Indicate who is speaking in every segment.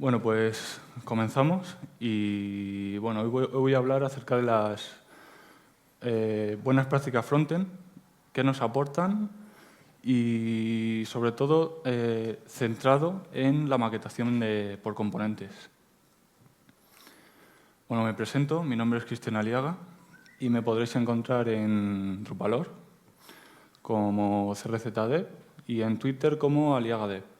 Speaker 1: Bueno, pues comenzamos y bueno, hoy voy a hablar acerca de las buenas prácticas frontend, qué nos aportan y sobre todo centrado en la maquetación por componentes. Bueno, me presento, mi nombre es Cristian Aliaga y me podréis encontrar en Drupalore como CRZDev y en Twitter como AliagaDev,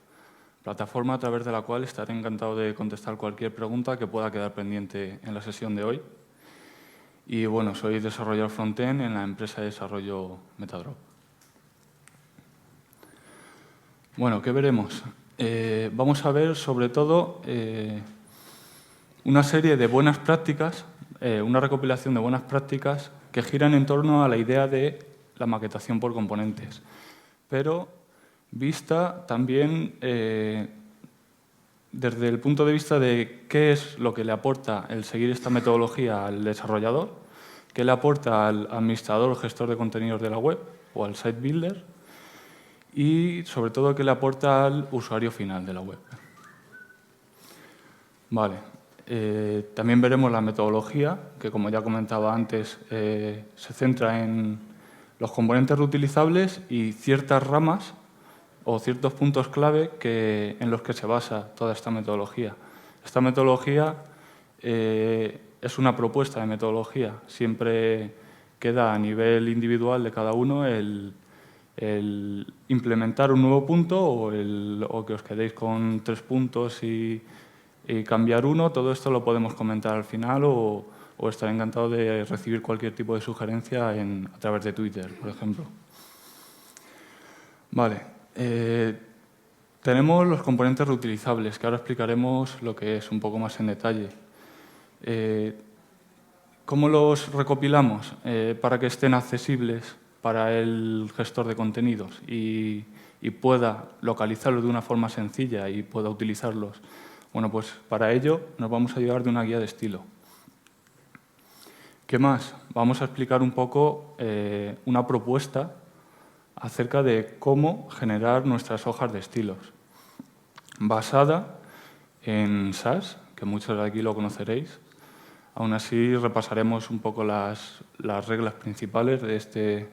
Speaker 1: plataforma a través de la cual estaré encantado de contestar cualquier pregunta que pueda quedar pendiente en la sesión de hoy. Y bueno, soy desarrollador frontend en la empresa de desarrollo Metadrop. Bueno, ¿qué veremos? Vamos a ver sobre todo una serie de buenas prácticas, una recopilación de buenas prácticas que giran en torno a la idea de la maquetación por componentes, pero vista también desde el punto de vista de qué es lo que le aporta el seguir esta metodología al desarrollador, qué le aporta al administrador o gestor de contenidos de la web o al site builder y, sobre todo, qué le aporta al usuario final de la web. Vale. También veremos la metodología, que como ya comentaba antes, se centra en los componentes reutilizables y ciertas ramas o ciertos puntos clave en los que se basa toda esta metodología. Esta metodología es una propuesta de metodología. Siempre queda a nivel individual de cada uno el implementar un nuevo punto o que os quedéis con 3 puntos y cambiar uno. Todo esto lo podemos comentar al final o estaré encantado de recibir cualquier tipo de sugerencia a través de Twitter, por ejemplo. Vale. Tenemos los componentes reutilizables, que ahora explicaremos lo que es un poco más en detalle. ¿Cómo los recopilamos? Para que estén accesibles para el gestor de contenidos y pueda localizarlos de una forma sencilla y pueda utilizarlos. Bueno, pues para ello nos vamos a ayudar de una guía de estilo. ¿Qué más? Vamos a explicar un poco una propuesta acerca de cómo generar nuestras hojas de estilos, basada en SAS, que muchos de aquí lo conoceréis. Aún así, repasaremos un poco las reglas principales de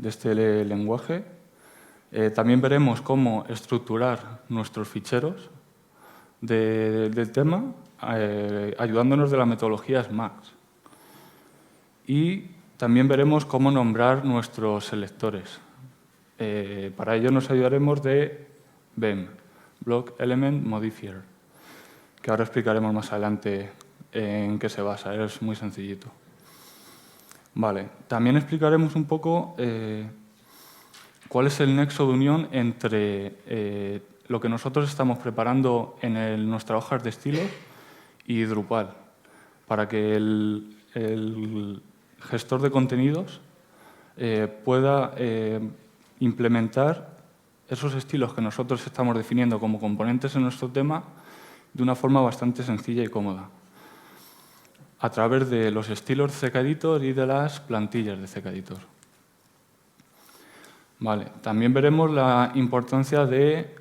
Speaker 1: este lenguaje. También veremos cómo estructurar nuestros ficheros del tema, ayudándonos de la metodología SMAX. Y también veremos cómo nombrar nuestros selectores. Para ello nos ayudaremos de BEM, Block Element Modifier, que ahora explicaremos más adelante en qué se basa, es muy sencillito. Vale, también explicaremos un poco cuál es el nexo de unión entre lo que nosotros estamos preparando en nuestras hojas de estilos y Drupal, para que el gestor de contenidos pueda implementar esos estilos que nosotros estamos definiendo como componentes en nuestro tema de una forma bastante sencilla y cómoda, a través de los estilos de CKEditor y de las plantillas de CKEditor. Vale. También veremos la importancia de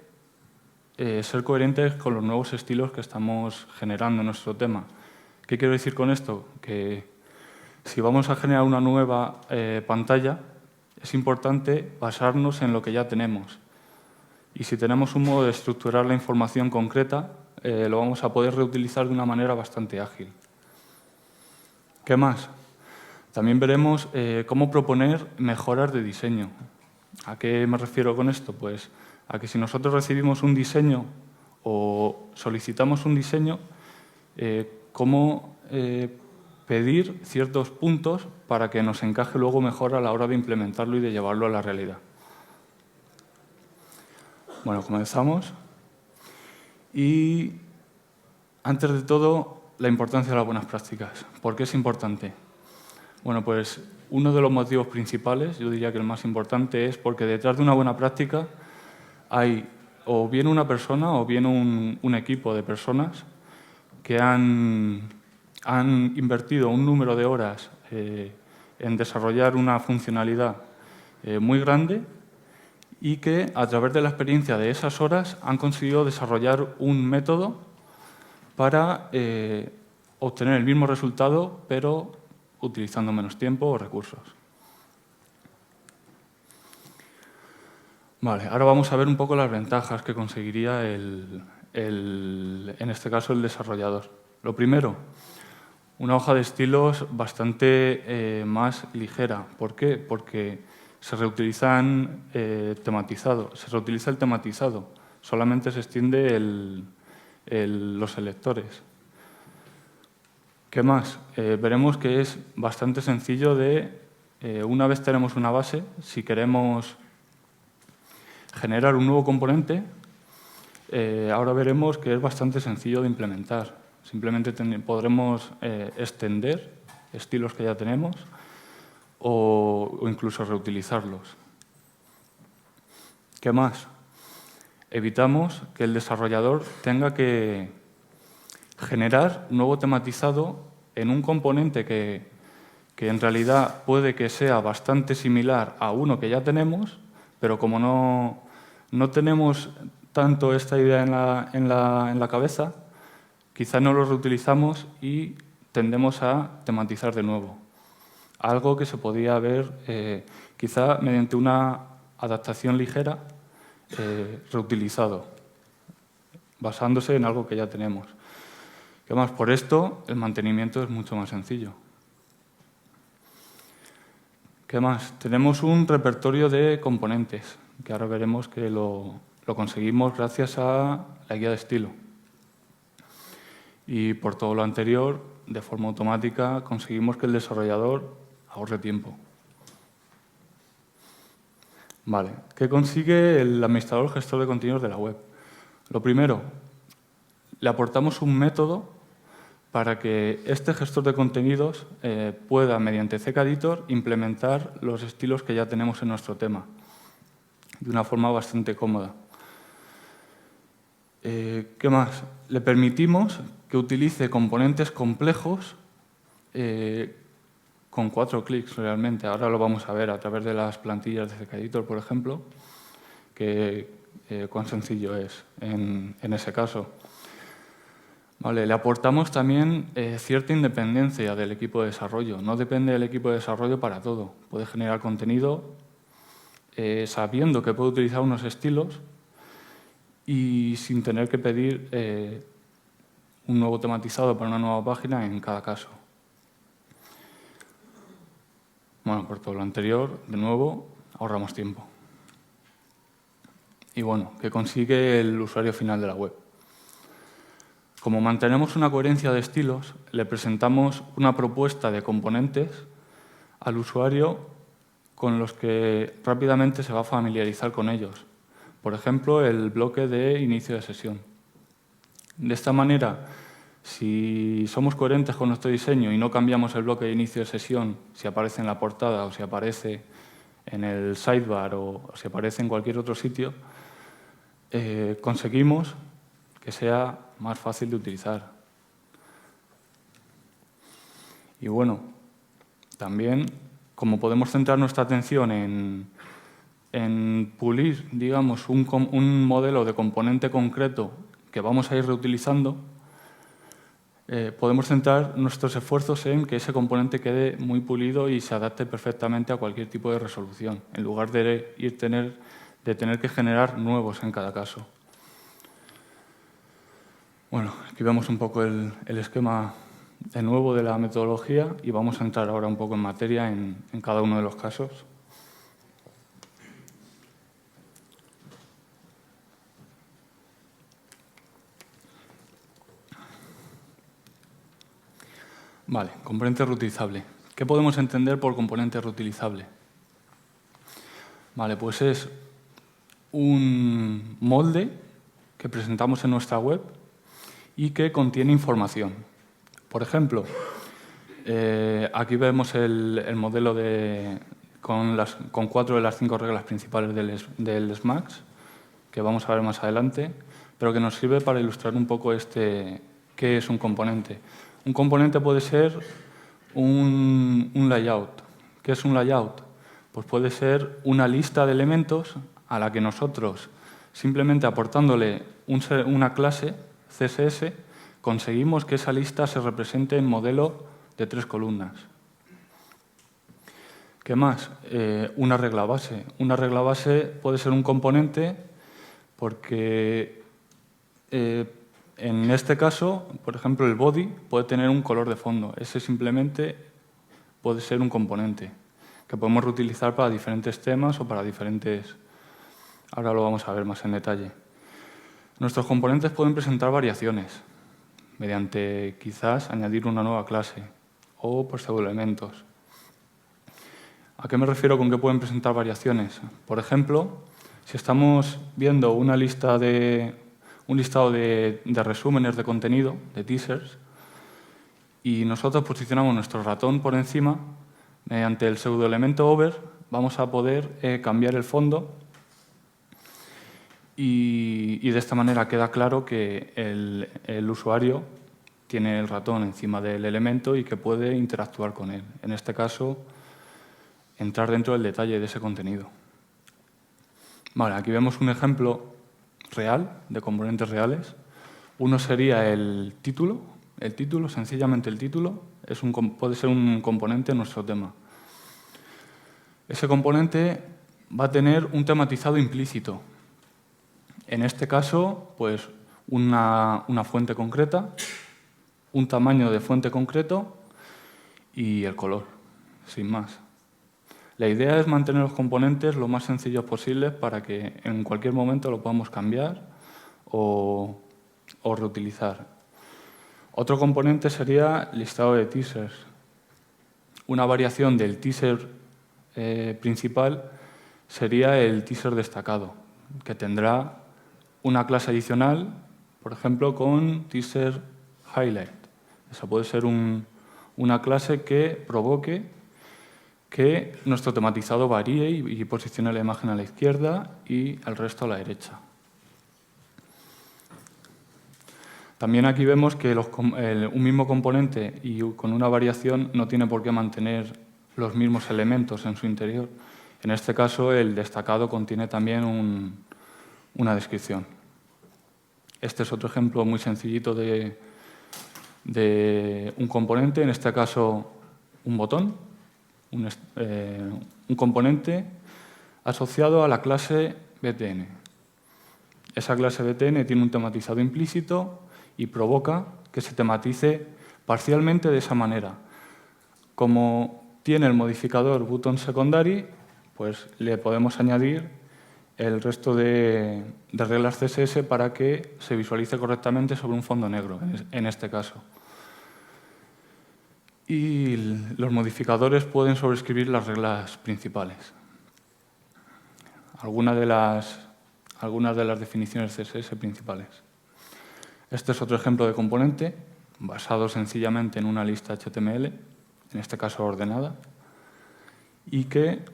Speaker 1: ser coherentes con los nuevos estilos que estamos generando en nuestro tema. ¿Qué quiero decir con esto? Que si vamos a generar una nueva pantalla, es importante basarnos en lo que ya tenemos. Y si tenemos un modo de estructurar la información concreta, lo vamos a poder reutilizar de una manera bastante ágil. ¿Qué más? También veremos cómo proponer mejoras de diseño. ¿A qué me refiero con esto? Pues a que si nosotros recibimos un diseño o solicitamos un diseño, cómo pedir ciertos puntos para que nos encaje luego mejor a la hora de implementarlo y de llevarlo a la realidad. Bueno, comenzamos. Y antes de todo, la importancia de las buenas prácticas. ¿Por qué es importante? Bueno, pues uno de los motivos principales, yo diría que el más importante, es porque detrás de una buena práctica hay o bien una persona o bien un equipo de personas que han invertido un número de horas en desarrollar una funcionalidad muy grande y que, a través de la experiencia de esas horas, han conseguido desarrollar un método para obtener el mismo resultado, pero utilizando menos tiempo o recursos. Vale, ahora vamos a ver un poco las ventajas que conseguiría en este caso el desarrollador. Lo primero, una hoja de estilos bastante más ligera. ¿Por qué? Porque se reutiliza el tematizado. Solamente se extiende los selectores. ¿Qué más? Veremos que es bastante sencillo una vez tenemos una base, si queremos generar un nuevo componente, ahora veremos que es bastante sencillo de implementar. Simplemente podremos extender estilos que ya tenemos o incluso reutilizarlos. ¿Qué más? Evitamos que el desarrollador tenga que generar nuevo tematizado en un componente que en realidad puede que sea bastante similar a uno que ya tenemos, pero como no tenemos tanto esta idea en la cabeza, quizá no lo reutilizamos y tendemos a tematizar de nuevo. Algo que se podía ver quizá mediante una adaptación ligera reutilizado, basándose en algo que ya tenemos. ¿Qué más? Por esto, el mantenimiento es mucho más sencillo. ¿Qué más? Tenemos un repertorio de componentes, que ahora veremos que lo conseguimos gracias a la guía de estilo. Y por todo lo anterior, de forma automática, conseguimos que el desarrollador ahorre tiempo. Vale, ¿qué consigue el administrador gestor de contenidos de la web? Lo primero, le aportamos un método para que este gestor de contenidos pueda, mediante CKEditor, implementar los estilos que ya tenemos en nuestro tema, de una forma bastante cómoda. ¿Qué más? Le permitimos que utilice componentes complejos con 4 clics realmente. Ahora lo vamos a ver a través de las plantillas de CKEditor, por ejemplo, cuán sencillo es en ese caso. Vale, le aportamos también cierta independencia del equipo de desarrollo. No depende del equipo de desarrollo para todo. Puede generar contenido sabiendo que puede utilizar unos estilos y sin tener que pedir un nuevo tematizado para una nueva página en cada caso. Bueno, por todo lo anterior, de nuevo, ahorramos tiempo. Y bueno, ¿qué consigue el usuario final de la web? Como mantenemos una coherencia de estilos, le presentamos una propuesta de componentes al usuario con los que rápidamente se va a familiarizar con ellos. Por ejemplo, el bloque de inicio de sesión. De esta manera, si somos coherentes con nuestro diseño y no cambiamos el bloque de inicio de sesión, si aparece en la portada o si aparece en el sidebar o si aparece en cualquier otro sitio, conseguimos que sea más fácil de utilizar. Y bueno, también, como podemos centrar nuestra atención en pulir, digamos, un modelo de componente concreto que vamos a ir reutilizando, podemos centrar nuestros esfuerzos en que ese componente quede muy pulido y se adapte perfectamente a cualquier tipo de resolución, en lugar de tener que generar nuevos en cada caso. Bueno, aquí vemos un poco el esquema de nuevo de la metodología y vamos a entrar ahora un poco en materia en cada uno de los casos. Vale, componente reutilizable. ¿Qué podemos entender por componente reutilizable? Vale, pues es un molde que presentamos en nuestra web y que contiene información. Por ejemplo, aquí vemos el modelo con 4 de las 5 reglas principales del SMAX, que vamos a ver más adelante, pero que nos sirve para ilustrar un poco qué es un componente. Un componente puede ser un layout. ¿Qué es un layout? Pues puede ser una lista de elementos a la que nosotros, simplemente aportándole una clase CSS, conseguimos que esa lista se represente en modelo de 3 columnas. ¿Qué más? Una regla base. Una regla base puede ser un componente porque en este caso, por ejemplo, el body puede tener un color de fondo. Ese simplemente puede ser un componente que podemos reutilizar para diferentes temas o para diferentes... Ahora lo vamos a ver más en detalle. Nuestros componentes pueden presentar variaciones mediante quizás añadir una nueva clase o por pseudoelementos. ¿A qué me refiero con que pueden presentar variaciones? Por ejemplo, si estamos viendo un listado de resúmenes de contenido, de teasers, y nosotros posicionamos nuestro ratón por encima, mediante el pseudoelemento over vamos a poder cambiar el fondo y de esta manera queda claro que el usuario tiene el ratón encima del elemento y que puede interactuar con él. En este caso, entrar dentro del detalle de ese contenido. Vale, aquí vemos un ejemplo real, de componentes reales. Uno sería el título. El título, sencillamente el título, puede ser un componente en nuestro tema. Ese componente va a tener un tematizado implícito. En este caso, pues una fuente concreta, un tamaño de fuente concreto y el color, sin más. La idea es mantener los componentes lo más sencillos posibles para que en cualquier momento lo podamos cambiar o reutilizar. Otro componente sería listado de teasers. Una variación del teaser principal sería el teaser destacado, que tendrá una clase adicional, por ejemplo, con teaser highlight. Esa puede ser una clase que provoque que nuestro tematizado varíe y posicione la imagen a la izquierda y el resto a la derecha. También aquí vemos que un mismo componente y con una variación no tiene por qué mantener los mismos elementos en su interior. En este caso, el destacado contiene también una descripción. Este es otro ejemplo muy sencillito de un componente, en este caso un botón. Un componente asociado a la clase BTN. Esa clase BTN tiene un tematizado implícito y provoca que se tematice parcialmente de esa manera. Como tiene el modificador buttonSecondary, pues le podemos añadir el resto de reglas CSS para que se visualice correctamente sobre un fondo negro, en este caso. Y los modificadores pueden sobreescribir las reglas principales. Algunas de las definiciones CSS principales. Este es otro ejemplo de componente basado sencillamente en una lista HTML, en este caso ordenada, y que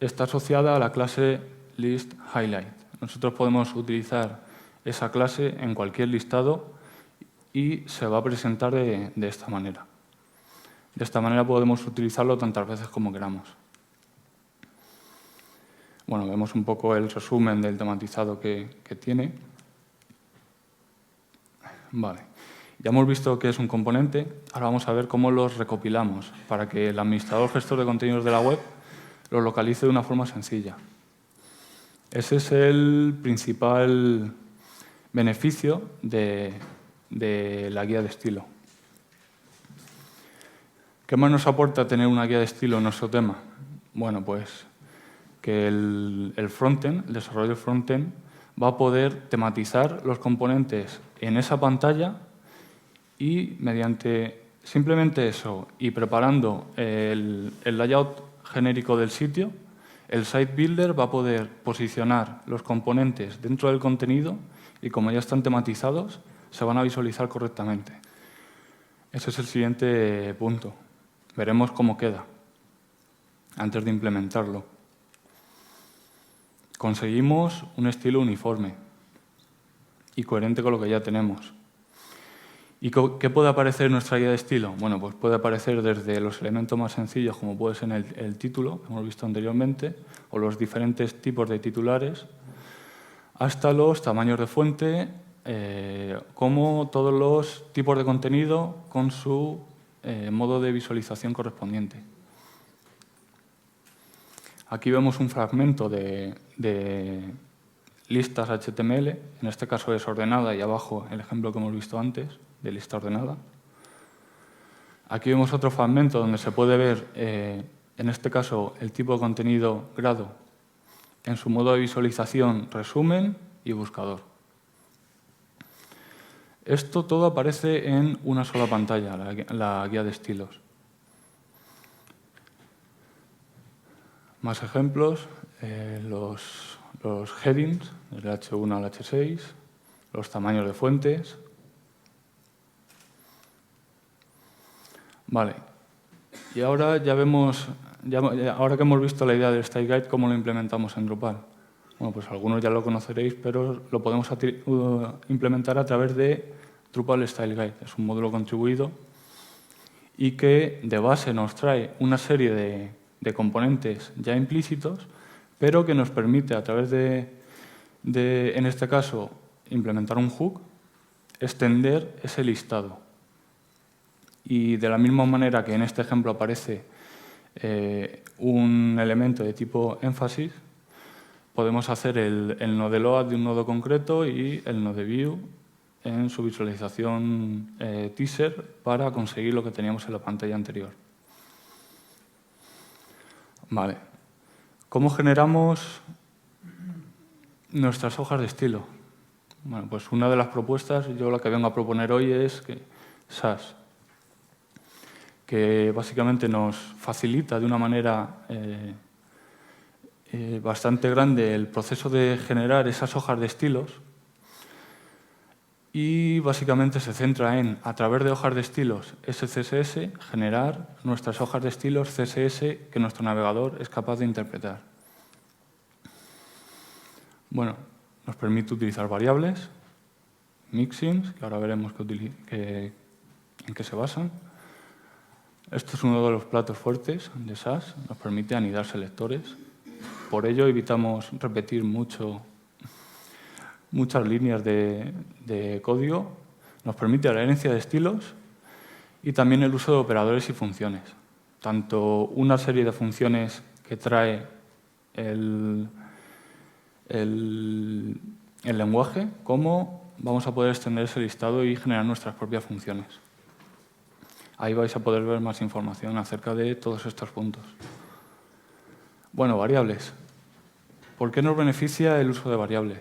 Speaker 1: está asociada a la clase listHighlight. Nosotros podemos utilizar esa clase en cualquier listado y se va a presentar de esta manera. De esta manera podemos utilizarlo tantas veces como queramos. Bueno, vemos un poco el resumen del tematizado que tiene. Vale. Ya hemos visto qué es un componente, ahora vamos a ver cómo los recopilamos para que el administrador gestor de contenidos de la web los localice de una forma sencilla. Ese es el principal beneficio de la guía de estilo. ¿Qué más nos aporta tener una guía de estilo en nuestro tema? Bueno, pues que el frontend, el desarrollo del frontend, va a poder tematizar los componentes en esa pantalla y mediante simplemente eso y preparando el layout genérico del sitio, el site builder va a poder posicionar los componentes dentro del contenido y como ya están tematizados, se van a visualizar correctamente. Ese es el siguiente punto. Veremos cómo queda antes de implementarlo. Conseguimos un estilo uniforme y coherente con lo que ya tenemos. ¿Y qué puede aparecer en nuestra guía de estilo? Bueno, pues puede aparecer desde los elementos más sencillos, como puede ser el título, que hemos visto anteriormente, o los diferentes tipos de titulares, hasta los tamaños de fuente, como todos los tipos de contenido con su modo de visualización correspondiente. Aquí vemos un fragmento de listas HTML, en este caso es ordenada y abajo el ejemplo que hemos visto antes de lista ordenada. Aquí vemos otro fragmento donde se puede ver, en este caso, el tipo de contenido grado en su modo de visualización, resumen y buscador. Esto todo aparece en una sola pantalla, la guía de estilos. Más ejemplos, los headings, del H1 al H6, los tamaños de fuentes. Vale, y ahora ya vemos, ahora que hemos visto la idea del Style Guide, ¿cómo lo implementamos en Drupal? Bueno, pues algunos ya lo conoceréis, pero lo podemos implementar a través de Drupal Style Guide. Es un módulo contribuido y que de base nos trae una serie de componentes ya implícitos, pero que nos permite a través de, en este caso, implementar un hook, extender ese listado. Y de la misma manera que en este ejemplo aparece un elemento de tipo énfasis, podemos hacer el node load de un nodo concreto y el node view en su visualización teaser para conseguir lo que teníamos en la pantalla anterior. Vale. ¿Cómo generamos nuestras hojas de estilo? Bueno, pues una de las propuestas, yo la que vengo a proponer hoy es Sass, que básicamente nos facilita de una manera bastante grande el proceso de generar esas hojas de estilos y básicamente se centra en, a través de hojas de estilos SCSS, generar nuestras hojas de estilos CSS que nuestro navegador es capaz de interpretar. Bueno, nos permite utilizar variables, mixins, que ahora veremos en qué se basan. Esto es uno de los platos fuertes de Sass, nos permite anidar selectores. Por ello evitamos repetir muchas líneas de código. Nos permite la herencia de estilos y también el uso de operadores y funciones. Tanto una serie de funciones que trae el lenguaje, como vamos a poder extender ese listado y generar nuestras propias funciones. Ahí vais a poder ver más información acerca de todos estos puntos. Bueno, variables. ¿Por qué nos beneficia el uso de variables?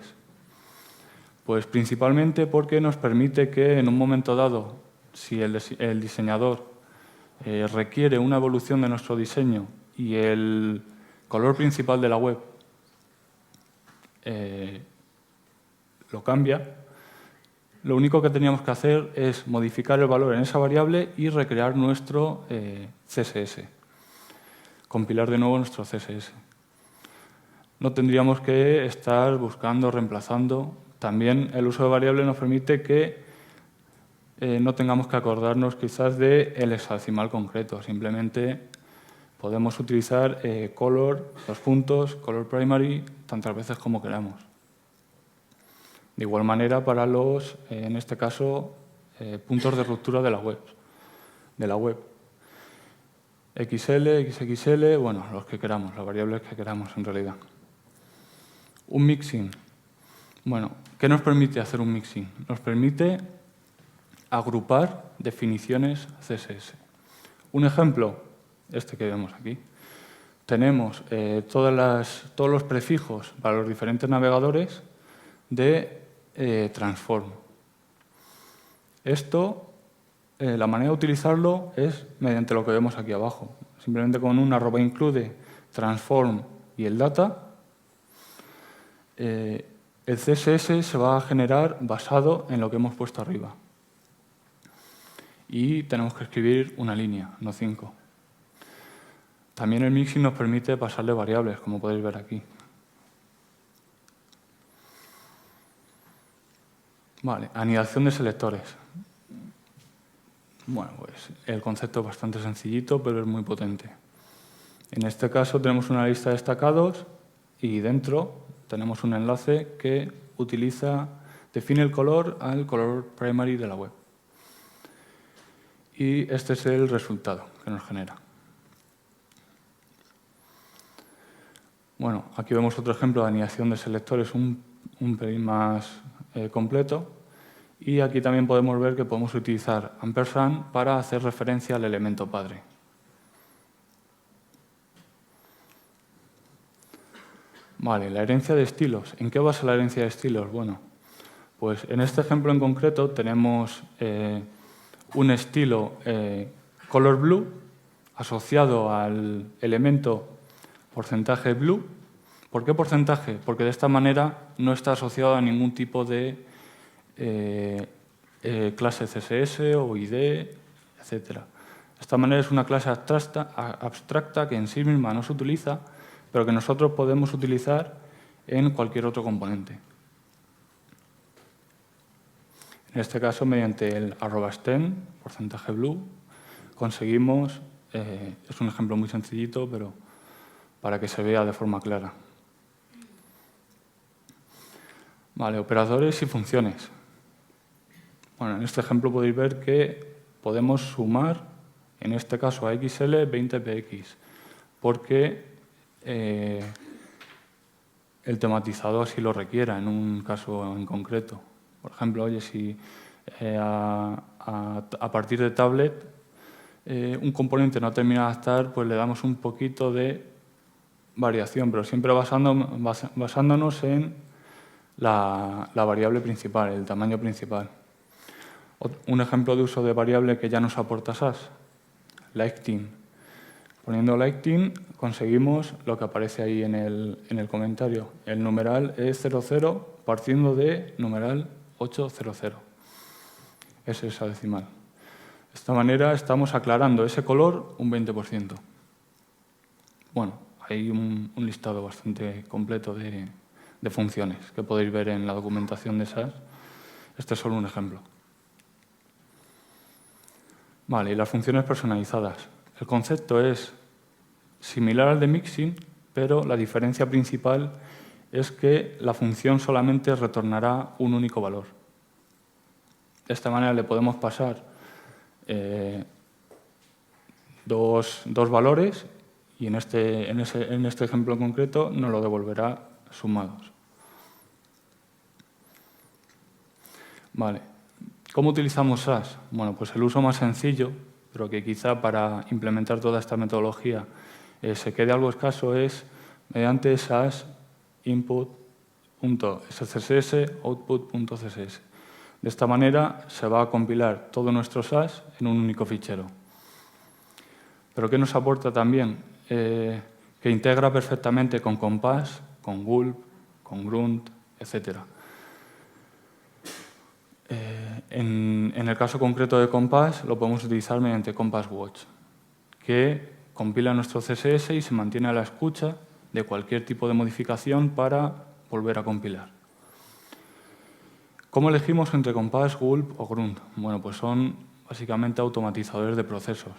Speaker 1: Pues principalmente porque nos permite que en un momento dado, si el diseñador requiere una evolución de nuestro diseño y el color principal de la web lo cambia, lo único que teníamos que hacer es modificar el valor en esa variable y recrear nuestro CSS. Compilar de nuevo nuestro CSS. No tendríamos que estar buscando, reemplazando. También el uso de variables nos permite que no tengamos que acordarnos quizás del hexadecimal concreto. Simplemente podemos utilizar color, color primary, tantas veces como queramos. De igual manera para los, en este caso, puntos de ruptura de la web. XL, XXL, bueno, los que queramos, las variables que queramos en realidad. Un mixin. Bueno, ¿qué nos permite hacer un mixin? Nos permite agrupar definiciones CSS. Un ejemplo, este que vemos aquí. Tenemos todos los prefijos para los diferentes navegadores de transform. Esto, la manera de utilizarlo es mediante lo que vemos aquí abajo. Simplemente con un @include, transform y el data, el CSS se va a generar basado en lo que hemos puesto arriba. Y tenemos que escribir una línea, no 5. También el mixing nos permite pasarle variables, como podéis ver aquí. Vale, anidación de selectores. Bueno, pues el concepto es bastante sencillito, pero es muy potente. En este caso tenemos una lista de destacados y dentro tenemos un enlace que utiliza define el color al color primary de la web. Y este es el resultado que nos genera. Bueno, aquí vemos otro ejemplo de anidación de selectores un pelín más completo. Y aquí también podemos ver que podemos utilizar ampersand para hacer referencia al elemento padre. Vale, la herencia de estilos. ¿En qué basa la herencia de estilos? Bueno, pues en este ejemplo en concreto tenemos un estilo color blue asociado al elemento porcentaje blue. ¿Por qué porcentaje? Porque de esta manera no está asociado a ningún tipo de clase CSS o ID, etc. De esta manera es una clase abstracta que en sí misma no se utiliza, pero que nosotros podemos utilizar en cualquier otro componente. En este caso, mediante el @stem, porcentaje blue, conseguimos, es un ejemplo muy sencillito, pero para que se vea de forma clara. Vale, operadores y funciones. Bueno, en este ejemplo podéis ver que podemos sumar, en este caso a XL, 20px, porque el tematizador así lo requiera en un caso en concreto. Por ejemplo, oye, si a partir de tablet un componente no termina de adaptar, pues le damos un poquito de variación, pero siempre basándonos en la variable principal, el tamaño principal. Un ejemplo de uso de variable que ya nos aporta SAS, lighting. Poniendo lighting conseguimos lo que aparece ahí en el comentario. El numeral es 00 partiendo de numeral 800. Es esa decimal. De esta manera estamos aclarando ese color un 20%. Bueno, hay un listado bastante completo de funciones que podéis ver en la documentación de SAS. Este es solo un ejemplo. Vale, y las funciones personalizadas. El concepto es similar al de mixin, pero la diferencia principal es que la función solamente retornará un único valor. De esta manera le podemos pasar dos valores y en este ejemplo en concreto nos lo devolverá sumados. Vale. ¿Cómo utilizamos SAS? Bueno, pues el uso más sencillo, pero que quizá para implementar toda esta metodología se quede algo escaso, es mediante SAS input.scss, output.css. De esta manera se va a compilar todo nuestro SAS en un único fichero. Pero ¿qué nos aporta también? Que integra perfectamente con Compass, con Gulp, con Grunt, etc. En el caso concreto de Compass lo podemos utilizar mediante Compass Watch, que compila nuestro CSS y se mantiene a la escucha de cualquier tipo de modificación para volver a compilar. ¿Cómo elegimos entre Compass, Gulp o Grunt? Bueno, pues son básicamente automatizadores de procesos.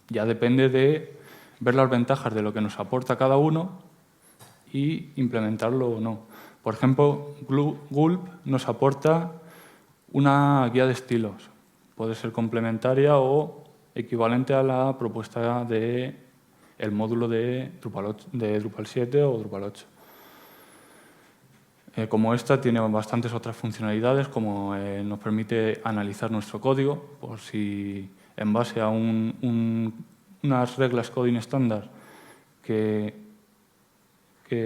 Speaker 1: Ya depende de ver las ventajas de lo que nos aporta cada uno y implementarlo o no. Por ejemplo, Gulp nos aporta una guía de estilos. Puede ser complementaria o equivalente a la propuesta del módulo de Drupal 7 o Drupal 8. Como esta, tiene bastantes otras funcionalidades, como nos permite analizar nuestro código, por si en base a unas reglas coding estándar que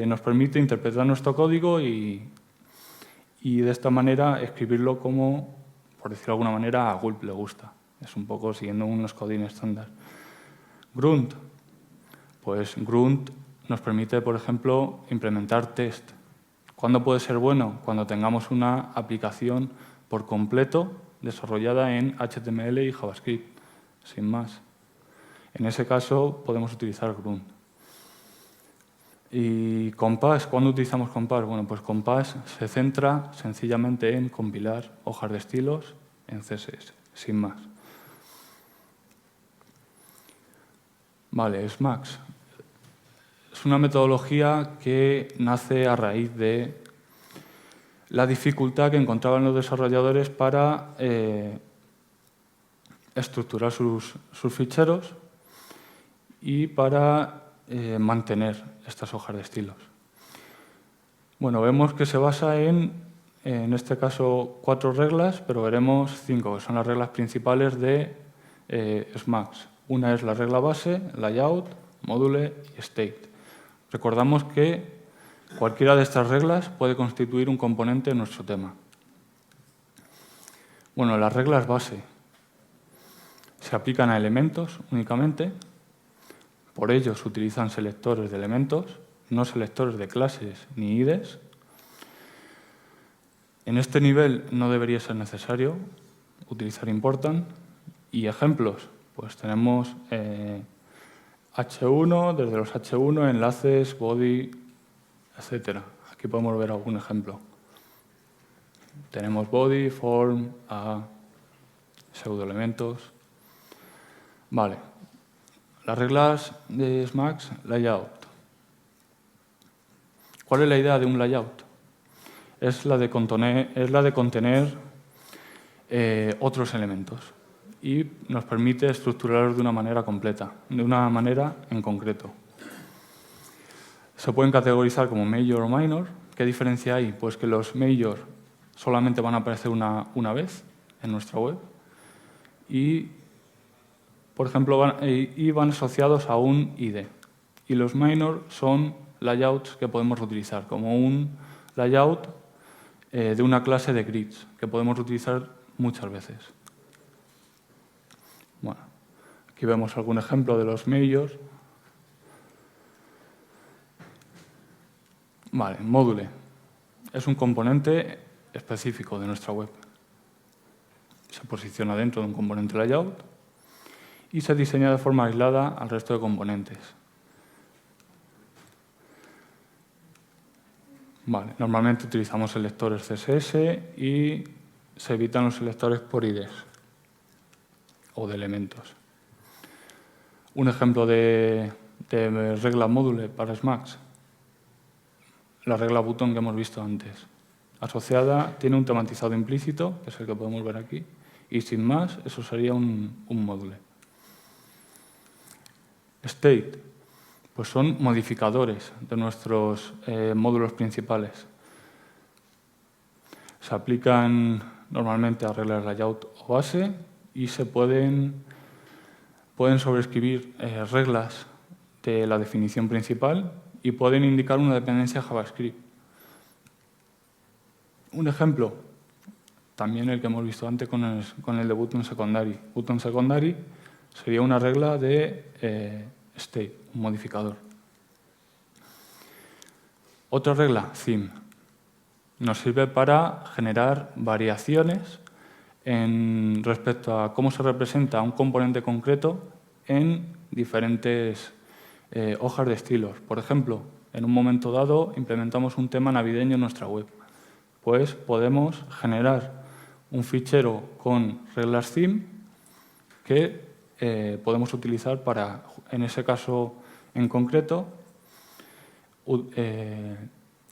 Speaker 1: nos permite interpretar nuestro código y de esta manera escribirlo como, por decirlo de alguna manera, a Gulp le gusta. Es un poco siguiendo unos coding estándar. Grunt. Pues Grunt nos permite, por ejemplo, implementar test. ¿Cuándo puede ser bueno? Cuando tengamos una aplicación por completo desarrollada en HTML y JavaScript, sin más. En ese caso podemos utilizar Grunt. ¿Y Compass? ¿Cuándo utilizamos Compass? Bueno, pues Compass se centra sencillamente en compilar hojas de estilos en CSS, sin más. Vale, Smax. Es una metodología que nace a raíz de la dificultad que encontraban los desarrolladores para estructurar sus ficheros y para mantener estas hojas de estilos. Bueno, vemos que se basa en este caso 4 reglas, pero veremos 5, que son las reglas principales de SMAX. Una es la regla base, layout, module y state. Recordamos que cualquiera de estas reglas puede constituir un componente en nuestro tema. Bueno, las reglas base se aplican a elementos únicamente. Por ello se utilizan selectores de elementos, no selectores de clases ni IDEs. En este nivel no debería ser necesario utilizar important. Y ejemplos, pues tenemos H1, desde los H1, enlaces, body, etc. Aquí podemos ver algún ejemplo. Tenemos body, form, a, pseudoelementos. Vale. Las reglas de SMAX, layout. ¿Cuál es la idea de un layout? Es la de contener otros elementos y nos permite estructurarlos de una manera completa, de una manera en concreto. Se pueden categorizar como major o minor. ¿Qué diferencia hay? Pues que los major solamente van a aparecer una vez en nuestra web y, por ejemplo, van asociados a un ID. Y los minor son layouts que podemos utilizar, como un layout de una clase de grids, que podemos utilizar muchas veces. Bueno, aquí vemos algún ejemplo de los majors. Vale, módule. Es un componente específico de nuestra web. Se posiciona dentro de un componente layout y se diseña de forma aislada al resto de componentes. Vale, normalmente utilizamos selectores CSS y se evitan los selectores por IDs o de elementos. Un ejemplo de regla módule para SMAX. La regla button que hemos visto antes. Asociada, tiene un tematizado implícito, que es el que podemos ver aquí, y sin más, eso sería un módule. State, pues son modificadores de nuestros módulos principales. Se aplican normalmente a reglas layout o base y se pueden sobreescribir reglas de la definición principal y pueden indicar una dependencia JavaScript. Un ejemplo, también el que hemos visto antes con el de button secondary. Button secondary sería una regla de state, un modificador. Otra regla, theme, nos sirve para generar variaciones respecto a cómo se representa un componente concreto en diferentes hojas de estilos. Por ejemplo, en un momento dado implementamos un tema navideño en nuestra web. Pues podemos generar un fichero con reglas theme que podemos utilizar para, en ese caso en concreto,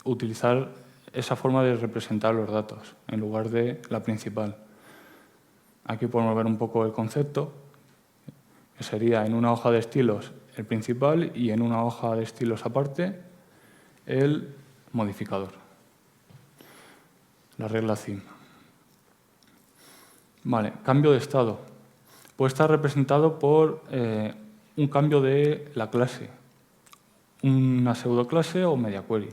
Speaker 1: utilizar esa forma de representar los datos en lugar de la principal. Aquí podemos ver un poco el concepto, que sería en una hoja de estilos el principal y en una hoja de estilos aparte el modificador, la regla theme. Vale, cambio de estado. Puede estar representado por un cambio de la clase, una pseudoclase o media query.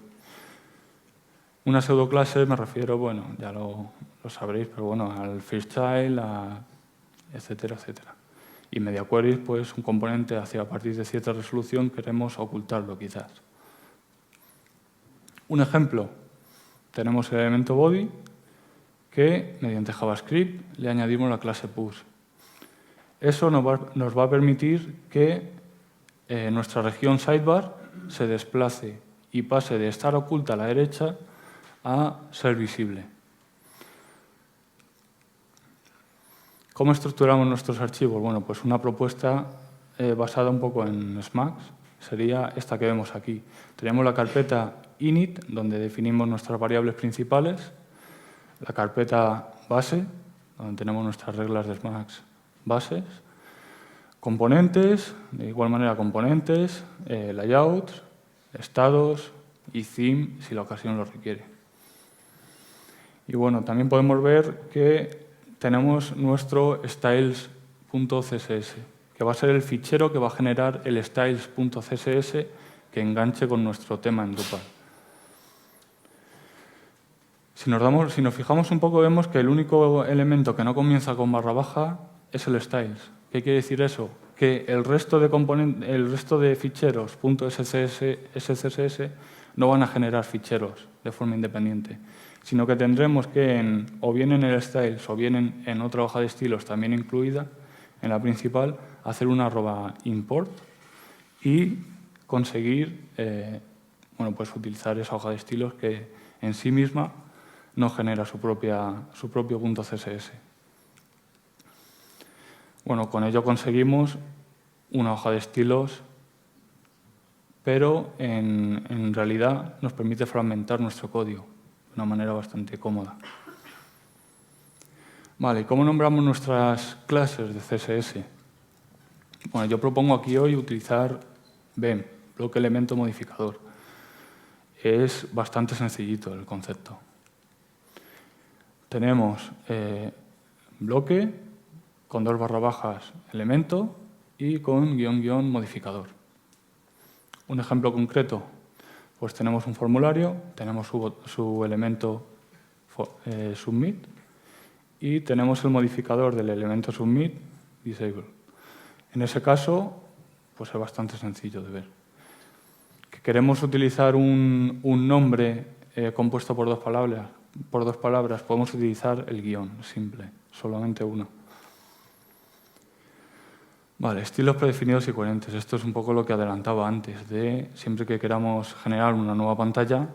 Speaker 1: Una pseudoclase me refiero, bueno, ya lo sabréis, pero bueno, al first child, etcétera, etcétera. Y media query, pues un componente hacia a partir de cierta resolución queremos ocultarlo quizás. Un ejemplo, tenemos el elemento body que mediante JavaScript le añadimos la clase push. Eso nos va a permitir que nuestra región sidebar se desplace y pase de estar oculta a la derecha a ser visible. ¿Cómo estructuramos nuestros archivos? Bueno, pues una propuesta basada un poco en SMAX sería esta que vemos aquí. Tenemos la carpeta init, donde definimos nuestras variables principales, la carpeta base, donde tenemos nuestras reglas de Emacs bases, componentes, de igual manera componentes, layouts, estados y theme si la ocasión lo requiere. Y bueno, también podemos ver que tenemos nuestro styles.css, que va a ser el fichero que va a generar el styles.css que enganche con nuestro tema en Drupal. Si nos fijamos un poco, vemos que el único elemento que no comienza con barra baja es el styles. ¿Qué quiere decir eso? Que el resto de ficheros .scss no van a generar ficheros de forma independiente, sino que tendremos que, o bien en el styles o bien en otra hoja de estilos también incluida, en la principal, hacer una @import y conseguir pues utilizar esa hoja de estilos que en sí misma no genera su propio .css. Bueno, con ello conseguimos una hoja de estilos, pero en realidad nos permite fragmentar nuestro código de una manera bastante cómoda. Vale, ¿cómo nombramos nuestras clases de CSS? Bueno, yo propongo aquí hoy utilizar BEM, bloque elemento modificador. Es bastante sencillito el concepto. Tenemos bloque con 2barra bajas elemento y con _ modificador. Un ejemplo concreto, pues tenemos un formulario, tenemos su elemento submit y tenemos el modificador del elemento submit disable. En ese caso, pues es bastante sencillo de ver. Que queremos utilizar un nombre compuesto por dos palabras, podemos utilizar el guión simple, solamente uno. Vale, estilos predefinidos y coherentes. Esto es un poco lo que adelantaba antes, de siempre que queramos generar una nueva pantalla,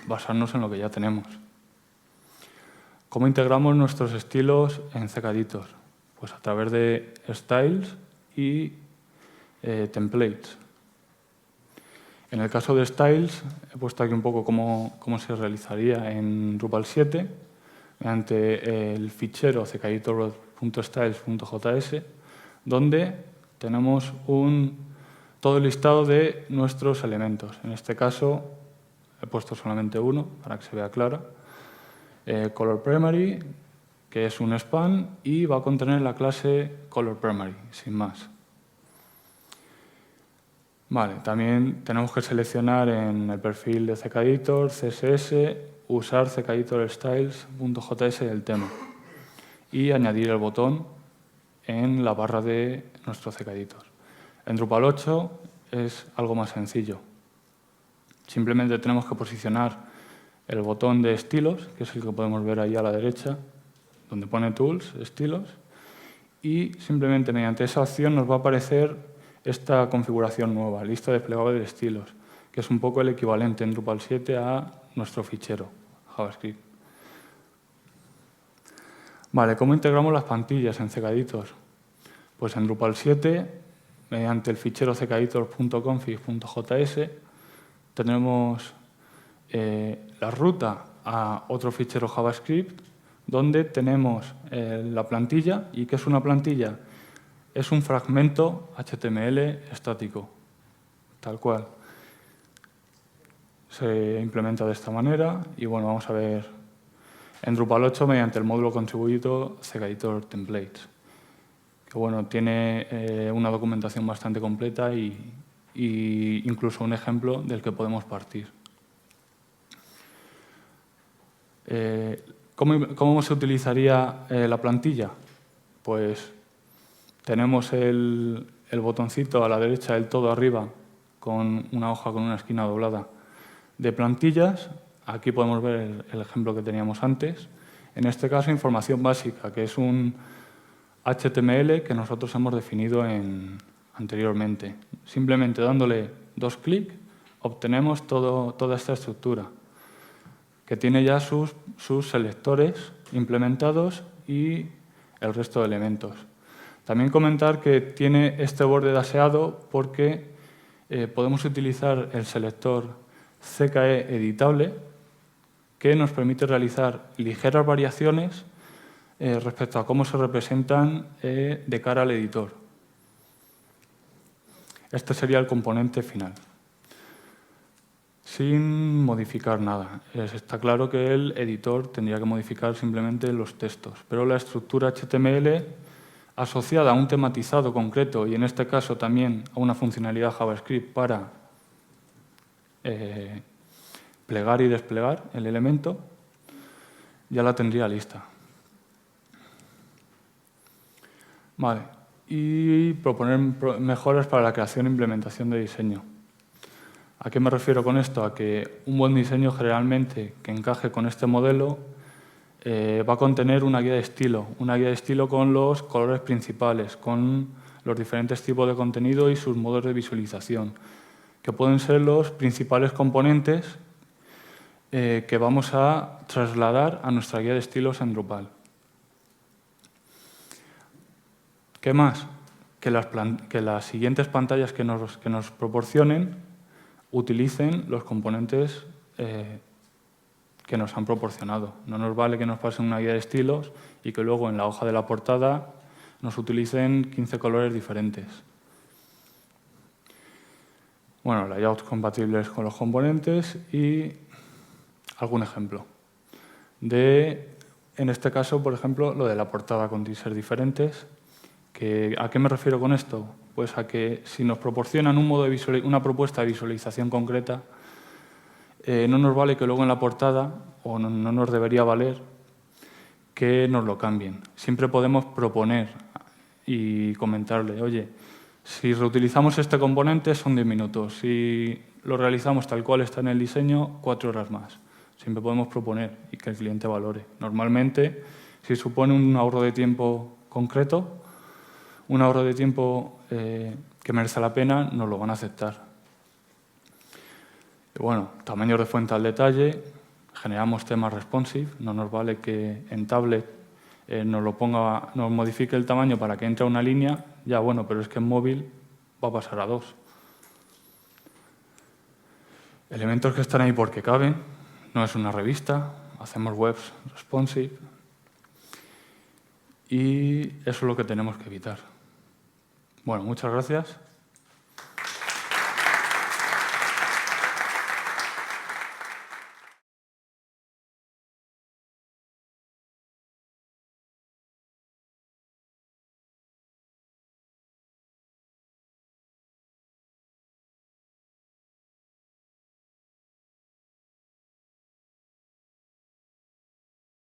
Speaker 1: basarnos en lo que ya tenemos. ¿Cómo integramos nuestros estilos en CKEditor? Pues a través de styles y templates. En el caso de styles, he puesto aquí un poco cómo se realizaría en Drupal 7 mediante el fichero CKEditor.styles.js, donde tenemos todo el listado de nuestros elementos. En este caso, he puesto solamente uno para que se vea claro. Color Primary, que es un span, y va a contener la clase Color Primary, sin más. Vale, también tenemos que seleccionar en el perfil de CKEditor, CSS, usar CKEditorStyles.js del tema y añadir el botón en la barra de nuestro CKEditor. En Drupal 8 es algo más sencillo. Simplemente tenemos que posicionar el botón de estilos, que es el que podemos ver ahí a la derecha, donde pone Tools, estilos, y simplemente mediante esa acción nos va a aparecer esta configuración nueva, lista desplegable de estilos, que es un poco el equivalente en Drupal 7 a nuestro fichero JavaScript. Vale, ¿cómo integramos las plantillas en CKEditor? Pues en Drupal 7, mediante el fichero CKEditor.config.js, tenemos la ruta a otro fichero JavaScript, donde tenemos la plantilla. ¿Y qué es una plantilla? Es un fragmento HTML estático, tal cual. Se implementa de esta manera y bueno, vamos a ver en Drupal 8 mediante el módulo contribuido CKEditor Templates, que bueno, tiene una documentación bastante completa y incluso un ejemplo del que podemos partir. ¿Cómo se utilizaría la plantilla? Pues tenemos el botoncito a la derecha del todo arriba con una hoja con una esquina doblada de plantillas. Aquí podemos ver el ejemplo que teníamos antes. En este caso, información básica, que es un HTML que nosotros hemos definido anteriormente. Simplemente dándole 2 clics obtenemos toda esta estructura, que tiene ya sus selectores implementados y el resto de elementos. También comentar que tiene este borde daseado porque podemos utilizar el selector CKE editable que nos permite realizar ligeras variaciones respecto a cómo se representan de cara al editor. Este sería el componente final, sin modificar nada. Está claro que el editor tendría que modificar simplemente los textos, pero la estructura HTML asociada a un tematizado concreto y en este caso también a una funcionalidad JavaScript para plegar y desplegar el elemento, ya la tendría lista. Vale. Y proponer mejoras para la creación e implementación de diseño. ¿A qué me refiero con esto? A que un buen diseño generalmente que encaje con este modelo va a contener una guía de estilo con los colores principales, con los diferentes tipos de contenido y sus modos de visualización, que pueden ser los principales componentes que vamos a trasladar a nuestra guía de estilos en Drupal. ¿Qué más? Que las siguientes pantallas que nos proporcionen utilicen los componentes que nos han proporcionado. No nos vale que nos pasen una guía de estilos y que luego en la hoja de la portada nos utilicen 15 colores diferentes. Bueno, layouts compatibles con los componentes y algún ejemplo. En este caso, por ejemplo, lo de la portada con teasers diferentes. ¿A qué me refiero con esto? Pues a que si nos proporcionan una propuesta de visualización concreta, no nos vale que luego en la portada, o no nos debería valer, que nos lo cambien. Siempre podemos proponer y comentarle, oye, si reutilizamos este componente son 10 minutos, si lo realizamos tal cual está en el diseño, 4 horas más. Siempre podemos proponer y que el cliente valore. Normalmente, si supone un ahorro de tiempo concreto, un ahorro de tiempo que merece la pena, nos lo van a aceptar. Y bueno, tamaños de fuente al detalle, generamos temas responsive, no nos vale que en tablet nos modifique el tamaño para que entre a una línea, ya bueno, pero es que en móvil va a pasar a 2. Elementos que están ahí porque caben, no es una revista, hacemos webs responsive y eso es lo que tenemos que evitar. Bueno, muchas gracias.